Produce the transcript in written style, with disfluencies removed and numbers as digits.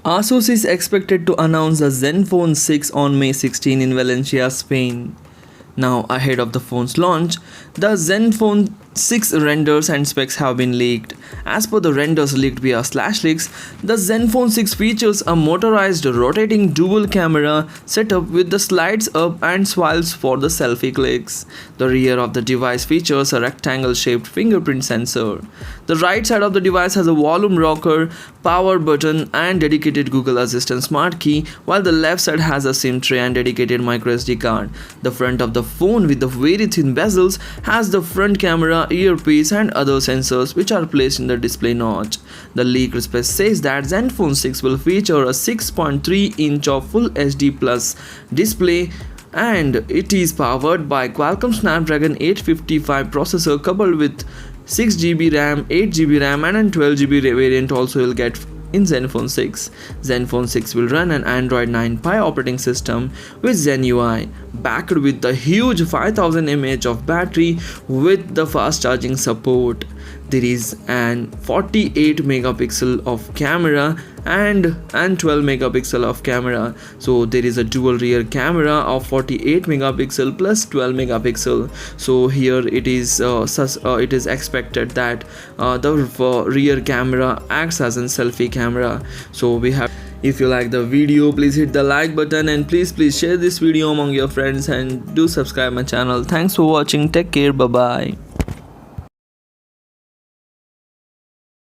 Asus is expected to announce the Zenfone 6 on May 16 in Valencia, Spain. Now, ahead of the phone's launch, the Zenfone 6 renders and specs have been leaked. As per the renders leaked via /leaks, the Zenfone 6 features a motorized rotating dual camera setup with the slides up and swipes for the selfie clicks. The rear of the device features a rectangle-shaped fingerprint sensor. The right side of the device has a volume rocker, power button and dedicated Google Assistant smart key, while the left side has a SIM tray and dedicated microSD card. The front of the phone with the very thin bezels has the front camera, earpiece and other sensors which are placed in the display notch. The leaked spec says that Zenfone 6 will feature a 6.3-inch of Full HD Plus display and it is powered by Qualcomm Snapdragon 855 processor coupled with 6GB RAM, 8GB RAM and a 12GB variant also will get in Zenfone 6. Zenfone 6 will run an Android 9 Pie operating system with Zen UI, backed with the huge 5000 mAh of battery with the fast charging support. There is an 48 megapixel of camera and 12 megapixel of camera. So there is a dual rear camera of 48 megapixel plus 12 megapixel. So here it is expected that the rear camera acts as a selfie camera. So we have, if you like the video, please hit the like button and please share this video among your friends and do subscribe my channel. Thanks for watching. Take care. Bye bye.